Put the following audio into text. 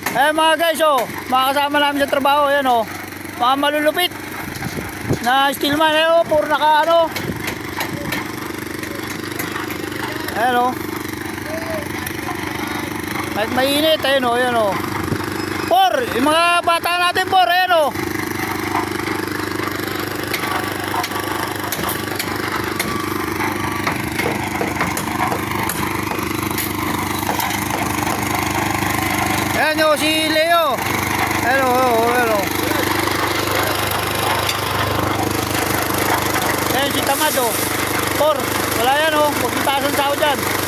Eh mga guys, oh, mga kasama namin sa trabaho, yan oh. Mga malulupit na steelman, eh oh, puro naka ano. Ayan oh. Kahit mainit, ayun oh, yan oh. Por, yung mga bata natin por, ayan oh. Ayan o, si Leo. Ayan o, ayan o. Ayan si Tamad o. Por, wala yan o. Huwag yung taas ang sao dyan.